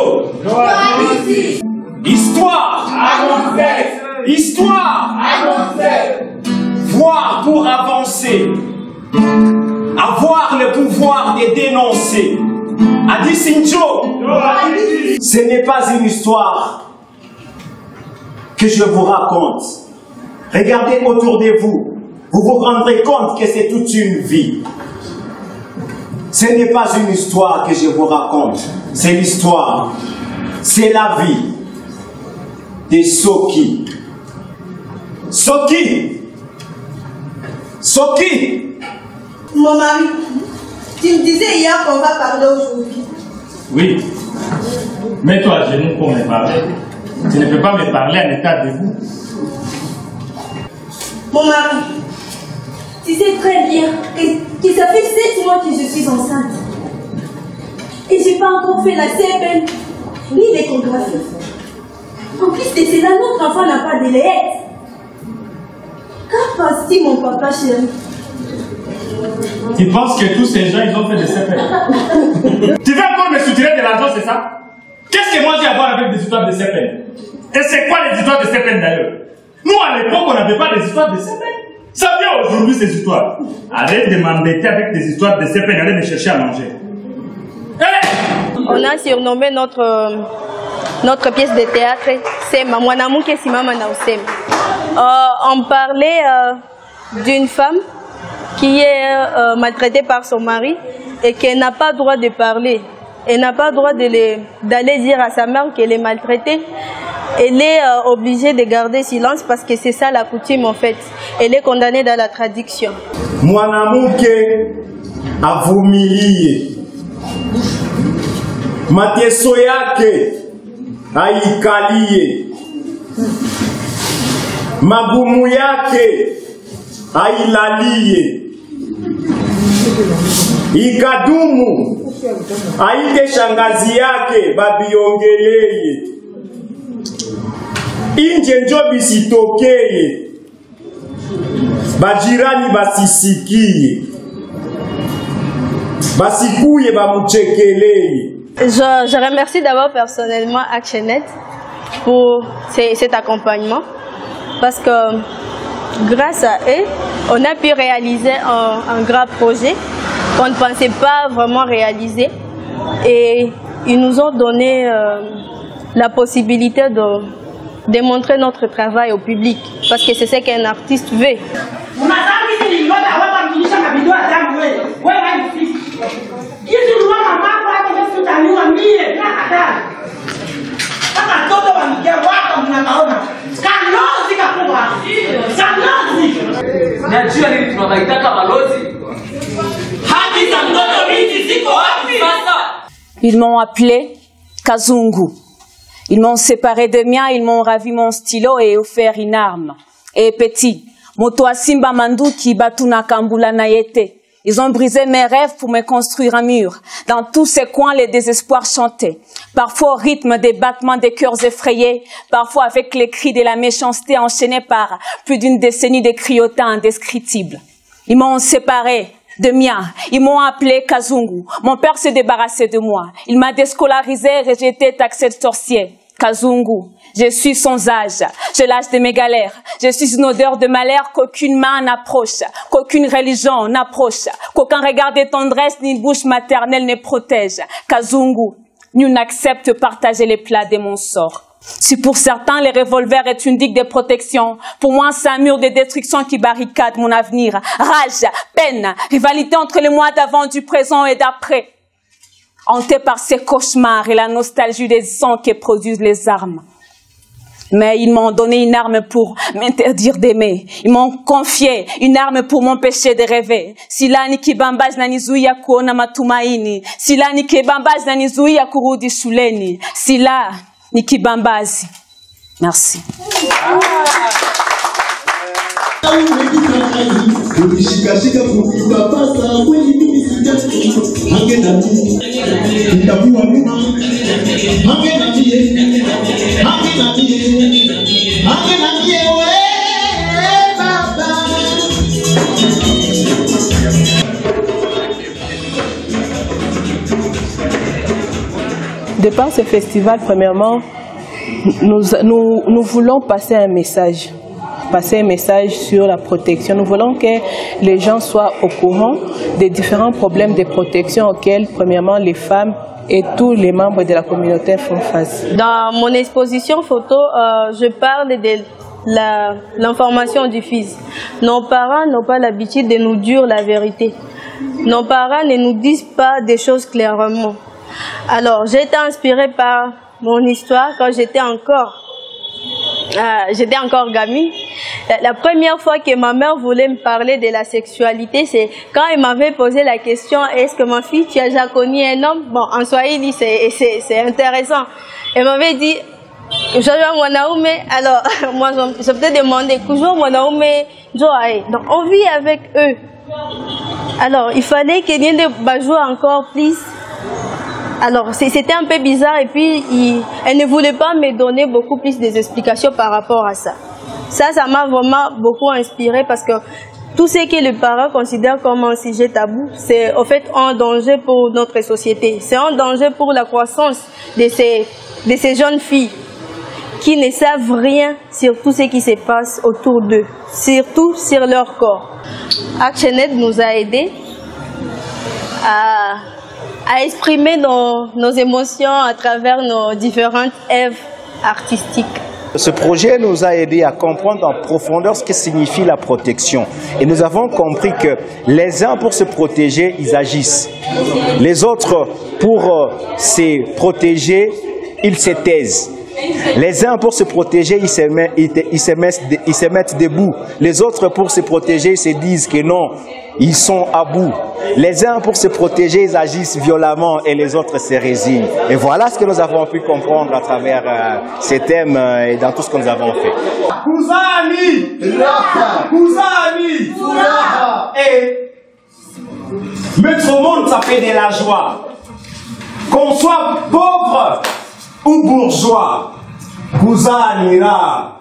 Sinjo. Histoire. Histoire. Voir pour avancer. Avoir le pouvoir de dénoncer. Adi Sinjo. Ce n'est pas une histoire que je vous raconte. Regardez autour de vous. Vous vous rendrez compte que c'est toute une vie. Ce n'est pas une histoire que je vous raconte. C'est l'histoire. C'est la vie de Soki. Soki. Soki. Mon mari, tu me disais hier qu'on va parler aujourd'hui. Oui. Mets-toi à genoux pour me parler. Tu ne peux pas me parler en état debout. Mon mari, tu sais très bien que ça fait 7 mois que je suis enceinte. Et je n'ai pas encore fait la CPN ni l'échographie. En plus de cela, notre enfant n'a pas de lait. Qu'en pense-t-il, mon papa chéri? Tu penses que tous ces gens, ils ont fait des CPN? Tu veux encore me soutirer de l'argent, c'est ça? Qu'est-ce que moi j'ai à voir avec des histoires de CPN? Et c'est quoi les histoires de CPN d'ailleurs? Nous, à l'époque, on n'avait pas des histoires de CPN. Ça vient aujourd'hui, ces histoires. Arrête de m'embêter avec des histoires de CPN, allez me chercher à manger. Allez! On a surnommé notre pièce de théâtre Sema, Mwanamuke Simama na Usema. On parlait d'une femme qui est maltraitée par son mari et qui n'a pas le droit de parler. Elle n'a pas le droit d'aller dire à sa mère qu'elle est maltraitée. Elle est obligée de garder silence parce que c'est ça la coutume en fait. Elle est condamnée dans la traduction. Mwanamuke avumilie. Mateso yake aikalie. Magumu yake ailalie. Ikadumu aite shangazi yake babiongeleye. Inje njo bisitokeye. Bajirani basisikie. Basikuye bamuchekeleye. Je remercie d'abord personnellement Actionnet pour cet accompagnement parce que grâce à eux, on a pu réaliser un grand projet qu'on ne pensait pas vraiment réaliser et ils nous ont donné la possibilité de démontrer notre travail au public parce que c'est ce qu'un artiste veut. Ils m'ont appelé Kazungu. Ils m'ont séparé de mien, ils m'ont ravi mon stylo et offert une arme. Et petit, moto asimba manduki batuna kambula nayete. Ils ont brisé mes rêves pour me construire un mur. Dans tous ces coins, les désespoirs chantaient. Parfois au rythme des battements des cœurs effrayés. Parfois avec les cris de la méchanceté enchaînés par plus d'une décennie de criotat indescriptibles. Ils m'ont séparé de mien. Ils m'ont appelé Kazungu. Mon père s'est débarrassé de moi. Il m'a déscolarisé et rejeté, taxé de sorcier. Kazungu, je suis sans âge, je lâche de mes galères, je suis une odeur de malheur qu'aucune main n'approche, qu'aucune religion n'approche, qu'aucun regard de tendresse ni une bouche maternelle ne protège. Kazungu, nul n'accepte partager les plats de mon sort. Si pour certains le revolver est une digue de protection, pour moi c'est un mur de destruction qui barricade mon avenir. Rage, peine, rivalité entre les mois d'avant, du présent et d'après. Hanté par ces cauchemars et la nostalgie des sangs que produisent les armes. Mais ils m'ont donné une arme pour m'interdire d'aimer. Ils m'ont confié une arme pour m'empêcher de rêver. Sila nikibambazi nanizuia kuona matumaini. Sila nikibambazi nanizuia kurudi shuleni. Sila nikibambazi. Merci. Ukishikashika kupapasa kweli mimi sijui hangena mimi nitakuwa mimi hangena mie hangena mie wewe baba. De par ce festival, premièrement, nous voulons passer un message sur la protection. Nous voulons que les gens soient au courant des différents problèmes de protection auxquels, premièrement, les femmes et tous les membres de la communauté font face. Dans mon exposition photo, je parle de l'information du fils. Nos parents n'ont pas l'habitude de nous dire la vérité. Nos parents ne nous disent pas des choses clairement. Alors, j'ai été inspirée par mon histoire quand j'étais encore gamine. La première fois que ma mère voulait me parler de la sexualité, c'est quand elle m'avait posé la question, est-ce que ma fille, tu as déjà connu un homme? Bon, en swahili, c'est intéressant. Elle m'avait dit, alors, moi, je peux te demander, donc, on vit avec eux. Alors, il fallait qu'il y ait des bajoues encore plus. Alors, c'était un peu bizarre et puis elle ne voulait pas me donner beaucoup plus d'explications par rapport à ça. Ça m'a vraiment beaucoup inspiré parce que tout ce que les parents considèrent comme un sujet tabou, c'est en fait un danger pour notre société. C'est un danger pour la croissance de ces jeunes filles qui ne savent rien sur tout ce qui se passe autour d'eux, surtout sur leur corps. ActionAid nous a aidés à exprimer nos émotions à travers nos différentes œuvres artistiques. Ce projet nous a aidé à comprendre en profondeur ce que signifie la protection. Et nous avons compris que les uns, pour se protéger, ils agissent. Les autres, pour se protéger, ils se taisent. Les uns, pour se protéger, ils se mettent debout. Les autres, pour se protéger, ils se disent que non, ils sont à bout. Les uns, pour se protéger, ils agissent violemment et les autres se résignent. Et voilà ce que nous avons pu comprendre à travers ces thèmes et dans tout ce que nous avons fait. Kuzani! Kuzani! Et mettre au monde, ça fait de la joie. Qu'on soit pauvre ou bourgeois. Kuzani ra.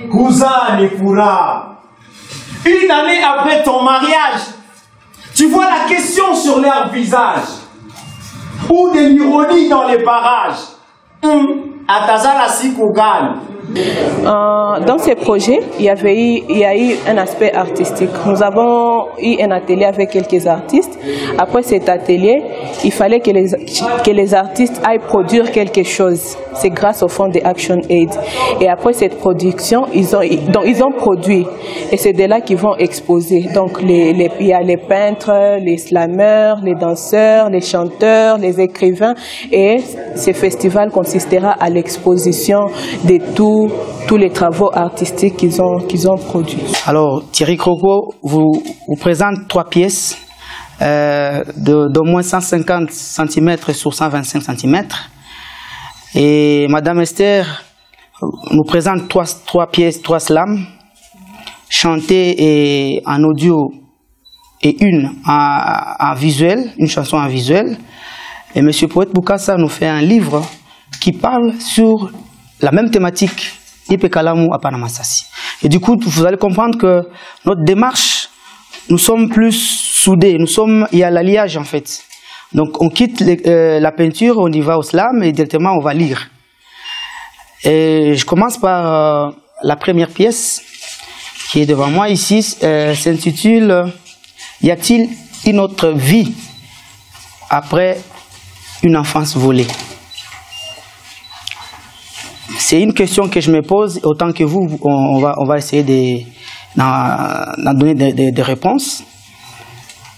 Kuzani fura. Une année après ton mariage, tu vois la question sur leur visage. Ou de l'ironie dans les parages. Atazala Sikogan. Dans ces projets, il y a eu un aspect artistique. Nous avons eu un atelier avec quelques artistes. Après cet atelier, il fallait que les artistes aillent produire quelque chose. C'est grâce au fonds de ActionAid. Et après cette production, ils ont produit. Et c'est de là qu'ils vont exposer. Donc il y a les peintres, les slameurs, les danseurs, les chanteurs, les écrivains. Et ce festival consistera à l'exposition de tous les travaux artistiques qu'ils ont produits. Alors, Thierry Croco vous présente 3 pièces d'au moins 150 cm sur 125 cm. Et Madame Esther nous présente 3 pièces, 3 slams, chantées en audio et une en visuel, une chanson en visuel. Et Monsieur Poète Boukassa nous fait un livre qui parle sur la même thématique, Ipekalamu à Panamasasi. Et du coup, vous allez comprendre que notre démarche, nous sommes plus soudés, il y a l'alliage en fait. Donc on quitte la peinture, on y va au slam et directement on va lire. Et je commence par la première pièce qui est devant moi ici, s'intitule « Y a-t-il une autre vie après une enfance volée ?» C'est une question que je me pose, autant que vous, on va essayer d'en donner des réponses.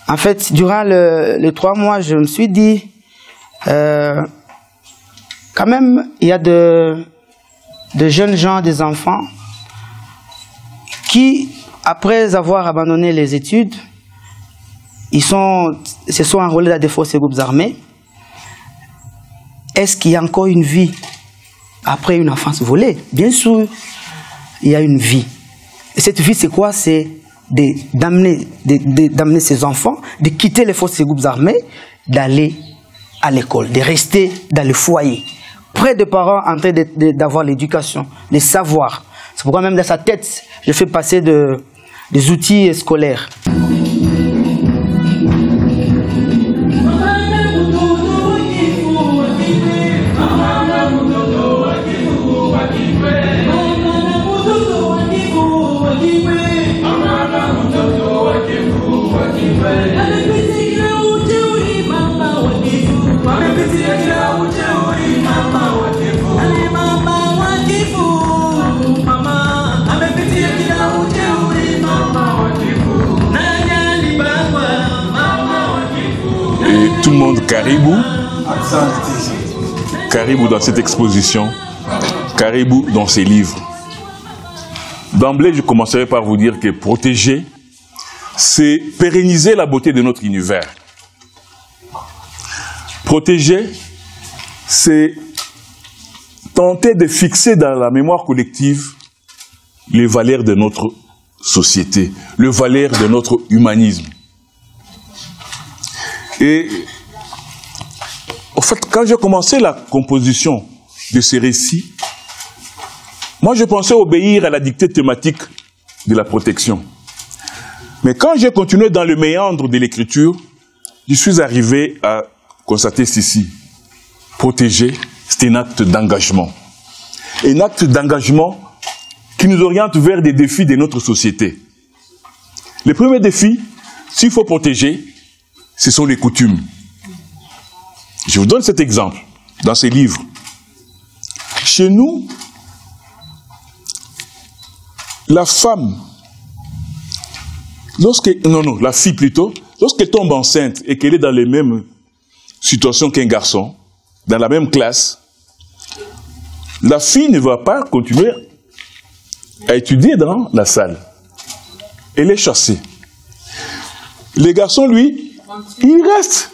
En fait, durant les 3 mois, je me suis dit, quand même, il y a de jeunes gens, des enfants, qui, après avoir abandonné les études, se sont enrôlés dans des forces et groupes armés. Est-ce qu'il y a encore une vie après une enfance volée? Bien sûr, il y a une vie. Et cette vie, c'est quoi? C'est d'amener ces enfants, de quitter les forces et groupes armés, d'aller à l'école, de rester dans le foyer, près des parents en train d'avoir l'éducation, les savoirs. C'est pourquoi même dans sa tête, je fais passer des outils scolaires. Caribou. Caribou dans cette exposition. Caribou dans ses livres. D'emblée, je commencerai par vous dire que protéger, c'est pérenniser la beauté de notre univers. Protéger, c'est tenter de fixer dans la mémoire collective les valeurs de notre société, les valeurs de notre humanisme. Et en fait, quand j'ai commencé la composition de ces récits, moi je pensais obéir à la dictée thématique de la protection. Mais quand j'ai continué dans le méandre de l'écriture, je suis arrivé à constater ceci. Protéger, c'est un acte d'engagement. Un acte d'engagement qui nous oriente vers des défis de notre société. Le premier défi, s'il faut protéger, ce sont les coutumes. Je vous donne cet exemple dans ces livres. Chez nous, la femme, la fille plutôt, lorsqu'elle tombe enceinte et qu'elle est dans les mêmes situations qu'un garçon, dans la même classe, la fille ne va pas continuer à étudier dans la salle. Elle est chassée. Le garçon, lui, il reste.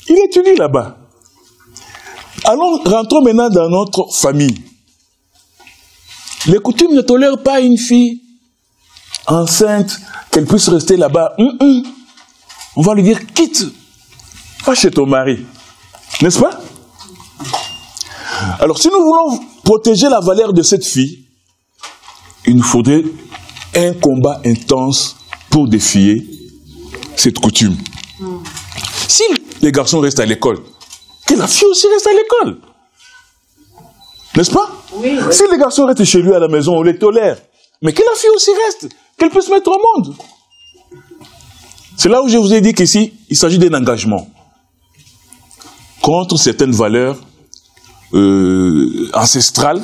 Il étudie là-bas. Alors, rentrons maintenant dans notre famille. Les coutumes ne tolèrent pas une fille enceinte qu'elle puisse rester là-bas. On va lui dire, quitte, va chez ton mari. N'est-ce pas? Alors, si nous voulons protéger la valeur de cette fille, il nous faudrait un combat intense pour défier cette coutume. Si les garçons restent à l'école, que la fille aussi reste à l'école. N'est-ce pas? Oui. Si les garçons restent chez lui à la maison, on les tolère. Mais que la fille aussi reste, qu'elle puisse se mettre au monde. C'est là où je vous ai dit qu'ici, il s'agit d'un engagement contre certaines valeurs ancestrales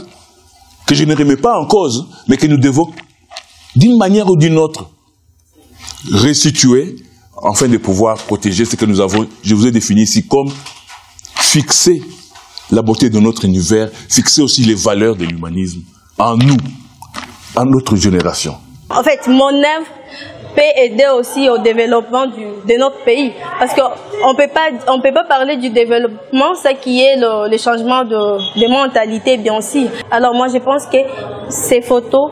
que je ne remets pas en cause, mais que nous devons, d'une manière ou d'une autre, restituer afin de pouvoir protéger ce que nous avons, je vous ai défini ici comme fixer la beauté de notre univers, fixer aussi les valeurs de l'humanisme en nous, en notre génération. En fait, mon œuvre peut aider aussi au développement de notre pays. Parce qu'on ne peut pas parler du développement, ce qui est le changement de mentalité, bien sûr. Alors moi, je pense que ces photos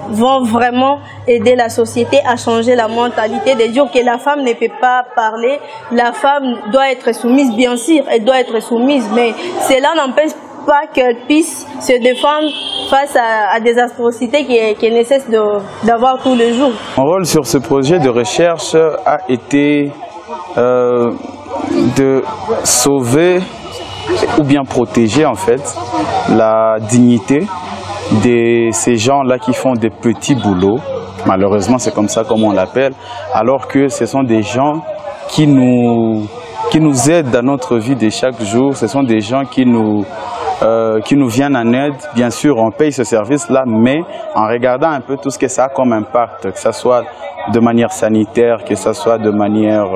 vont vraiment aider la société à changer la mentalité, de dire que la femme ne peut pas parler, la femme doit être soumise, bien sûr, elle doit être soumise, mais cela n'empêche pas qu'elle puisse se défendre face à des atrocités qu'elle nécessite d'avoir tous les jours. Mon rôle sur ce projet de recherche a été de sauver ou bien protéger en fait la dignité de ces gens-là qui font des petits boulots, malheureusement c'est comme ça comme on l'appelle, alors que ce sont des gens qui nous aident dans notre vie de chaque jour, ce sont des gens qui nous viennent en aide. Bien sûr, on paye ce service-là, mais en regardant un peu tout ce que ça a comme impact, que ce soit de manière sanitaire, que ce soit de manière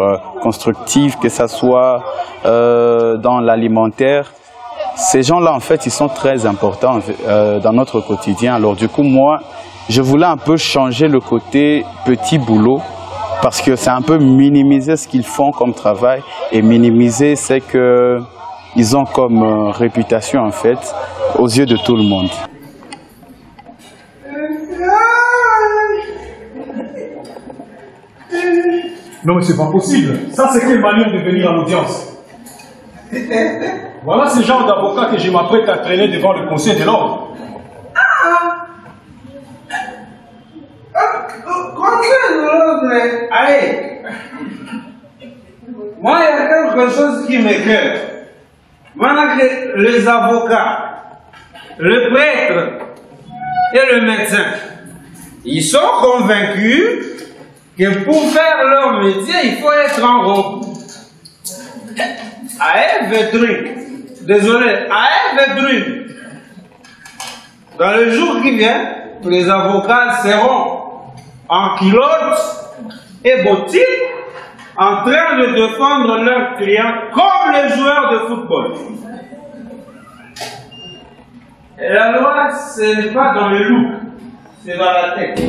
constructive, que ce soit dans l'alimentaire, ces gens-là, en fait, ils sont très importants dans notre quotidien. Alors du coup, moi, je voulais un peu changer le côté petit boulot, parce que c'est un peu minimiser ce qu'ils font comme travail et minimiser ce qu'ils ont comme réputation, en fait, aux yeux de tout le monde. Non mais c'est pas possible. Ça c'est quelle manière de venir à l'audience? Voilà ce genre d'avocat que je m'apprête à traîner devant le conseil de l'ordre. Conseil de l'ordre, allez. Moi, il y a quelque chose qui m'écoeure. Maintenant que les avocats, le prêtre et le médecin, ils sont convaincus que pour faire leur métier, il faut être en robe. Désolé, dans le jour qui vient, les avocats seront en culotte et bottines en train de défendre leurs clients comme comme les joueurs de football. Et la loi, ce n'est pas dans le look, c'est dans la tête.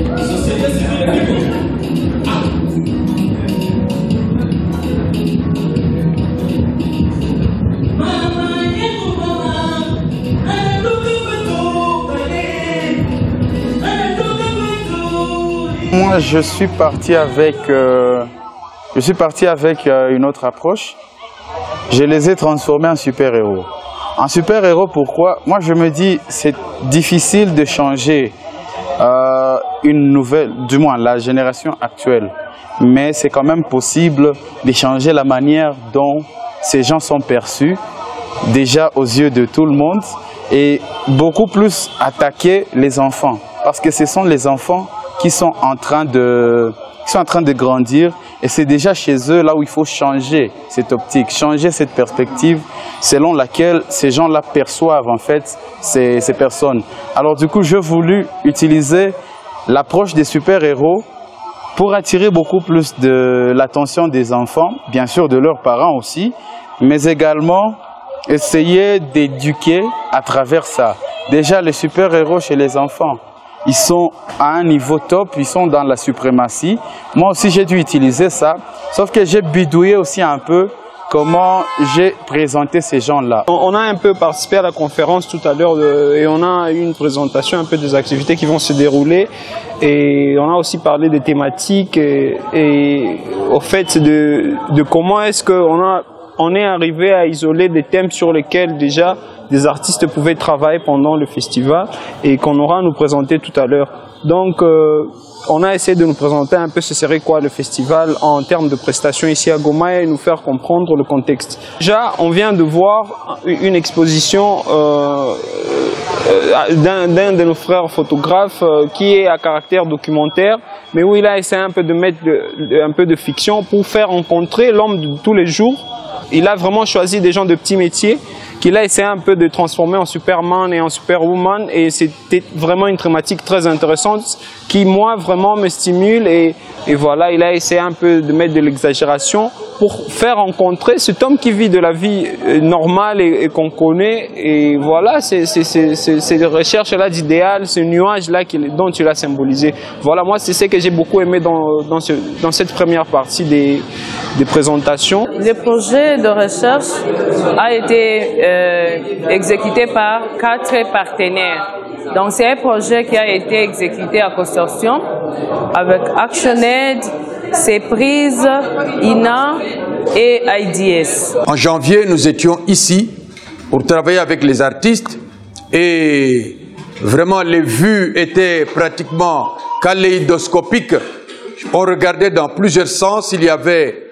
Moi, je suis parti avec une autre approche. Je les ai transformés en super-héros. En super-héros, pourquoi? Moi, je me dis, c'est difficile de changer une nouvelle, du moins la génération actuelle. Mais c'est quand même possible de changer la manière dont ces gens sont perçus, déjà aux yeux de tout le monde, et beaucoup plus attaquer les enfants. Parce que ce sont les enfants qui sont en train de grandir, et c'est déjà chez eux là où il faut changer cette optique, changer cette perspective selon laquelle ces gens-là perçoivent en fait ces personnes. Alors du coup, j'ai voulu utiliser l'approche des super-héros pour attirer beaucoup plus de l'attention des enfants, bien sûr de leurs parents aussi, mais également essayer d'éduquer à travers ça. Déjà, les super-héros chez les enfants, ils sont à un niveau top, ils sont dans la suprématie. Moi aussi, j'ai dû utiliser ça, sauf que j'ai bidouillé aussi un peu comment j'ai présenté ces gens-là. On a un peu participé à la conférence tout à l'heure et on a eu une présentation un peu des activités qui vont se dérouler. Et on a aussi parlé des thématiques et au fait de comment est-ce qu'on est arrivé à isoler des thèmes sur lesquels déjà des artistes pouvaient travailler pendant le festival et qu'on aura à nous présenter tout à l'heure. Donc, on a essayé de nous présenter un peu ce serait quoi le festival en termes de prestations ici à Goma et nous faire comprendre le contexte. Déjà, on vient de voir une exposition d'un de nos frères photographes qui est à caractère documentaire, mais où il a essayé un peu de mettre un peu de fiction pour faire rencontrer l'homme de tous les jours. Il a vraiment choisi des gens de petits métiers qu'il a essayé un peu de transformer en Superman et en Superwoman, et c'était vraiment une thématique très intéressante qui moi vraiment me stimule et voilà, il a essayé un peu de mettre de l'exagération pour faire rencontrer cet homme qui vit de la vie normale et qu'on connaît, et voilà, c'est ces recherches-là d'idéal, ce nuage-là dont tu l'as symbolisé. Voilà, moi c'est ce que j'ai beaucoup aimé dans cette première partie des présentations. Le projet de recherche a été exécuté par 4 partenaires. Donc c'est un projet qui a été exécuté à consortium avec ActionAid, CEPRIS, INA et IDS. En janvier, nous étions ici pour travailler avec les artistes et vraiment les vues étaient pratiquement kaléidoscopiques. On regardait dans plusieurs sens, il y avait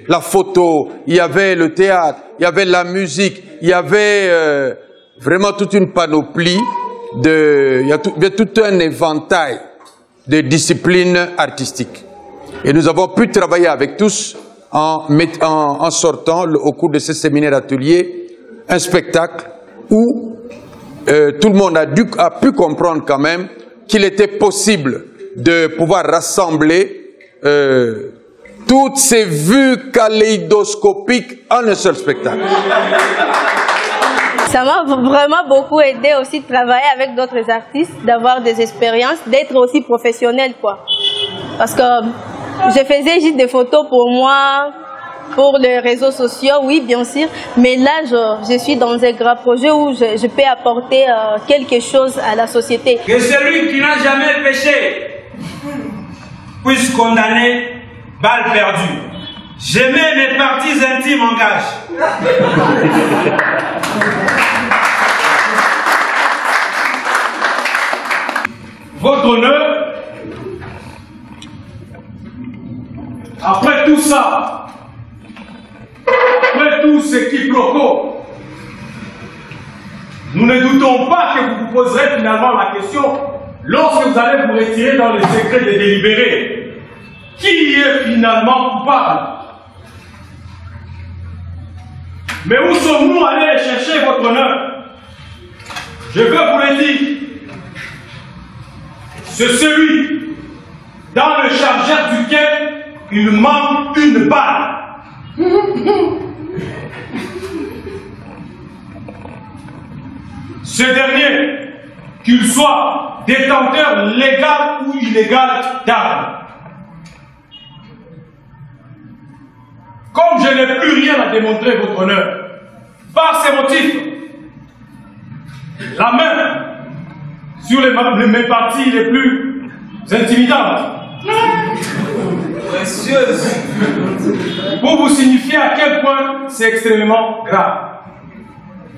la photo, il y avait le théâtre, il y avait la musique, il y avait vraiment toute une panoplie, il y avait tout un éventail de disciplines artistiques. Et nous avons pu travailler avec tous en sortant au cours de ce séminaire atelier un spectacle où tout le monde a pu comprendre quand même qu'il était possible de pouvoir rassembler toutes ces vues kaléidoscopiques en un seul spectacle. Ça m'a vraiment beaucoup aidé aussi de travailler avec d'autres artistes, d'avoir des expériences, d'être aussi professionnel, quoi. Parce que je faisais juste des photos pour moi, pour les réseaux sociaux, oui, bien sûr. Mais là, je suis dans un grand projet où je peux apporter quelque chose à la société. Que celui qui n'a jamais péché puisse condamner balle perdue. Je mets mes parties intimes en gage. Votre honneur, après tout ça, après tous ces quiproquos, nous ne doutons pas que vous vous poserez finalement la question, lorsque vous allez vous retirer dans les secrets des délibérés, qui est finalement coupable? Mais où sommes-nous allés chercher votre honneur? Je veux vous le dire. C'est celui dans le chargeur duquel il manque une balle. ce dernier, qu'il soit détenteur légal ou illégal d'armes. Comme je n'ai plus rien à démontrer, votre honneur, par ces motifs, la main sur mes parties les plus intimidantes, précieuses, pour vous signifier à quel point c'est extrêmement grave.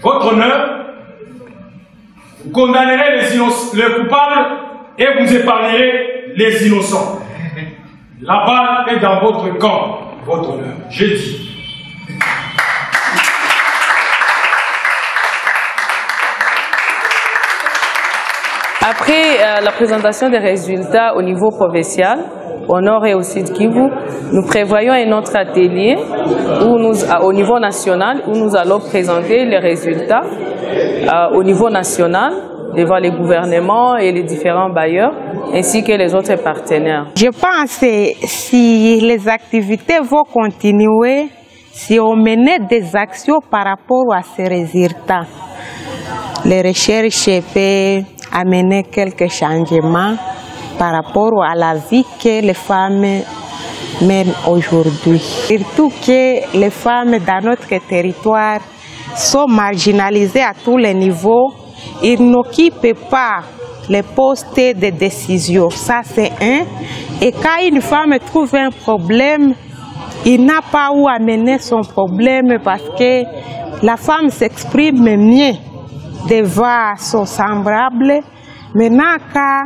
Votre honneur, vous condamnerez les coupables et vous épargnerez les innocents. La balle est dans votre camp, votre honneur, j'ai dit. Après la présentation des résultats au niveau provincial, au nord et au sud Kivu, nous prévoyons un autre atelier au niveau national où nous allons présenter les résultats au niveau national devant les gouvernements et les différents bailleurs ainsi que les autres partenaires. Je pense que si les activités vont continuer, si on menait des actions par rapport à ces résultats, les recherches peuvent amener quelques changements par rapport à la vie que les femmes mènent aujourd'hui. Surtout que les femmes dans notre territoire sont marginalisées à tous les niveaux. Ils n'occupent pas les postes de décision. Ça, c'est un. Et quand une femme trouve un problème, il n'a pas où amener son problème parce que la femme s'exprime mieux devant son semblable. Maintenant, quand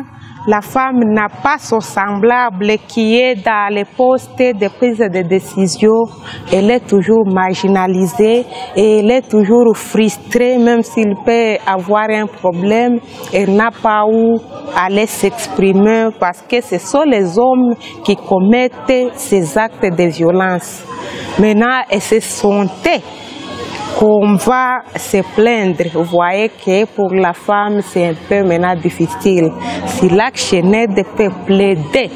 la femme n'a pas son semblable qui est dans les postes de prise de décision, elle est toujours marginalisée et elle est toujours frustrée, même s'il peut avoir un problème, elle n'a pas où aller s'exprimer parce que ce sont les hommes qui commettent ces actes de violence. Maintenant, elles se sont qu'on va se plaindre. Vous voyez que pour la femme, c'est un peu maintenant difficile. Si l'actionnaire peut plaider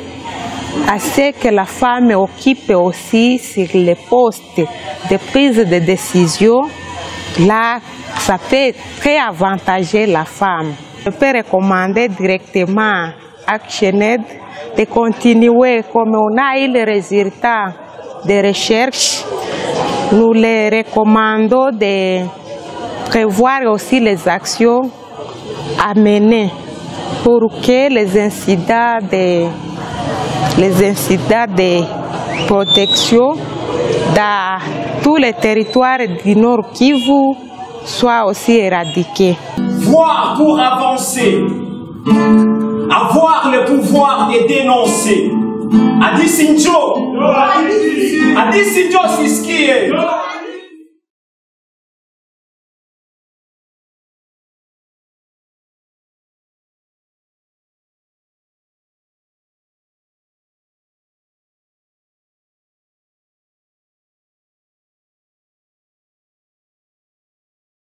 à ce que la femme occupe aussi sur les postes de prise de décision, là, ça peut très avantager la femme. Je peux recommander directement à l'actionnaire de continuer comme on a eu les résultats des recherches. Nous les recommandons de prévoir aussi les actions à mener pour que les incidents de protection dans tous les territoires du Nord Kivu soient aussi éradiqués. Voir pour avancer, avoir le pouvoir de dénoncer. Adi Sinjo, Adi Sinjo Siskiye.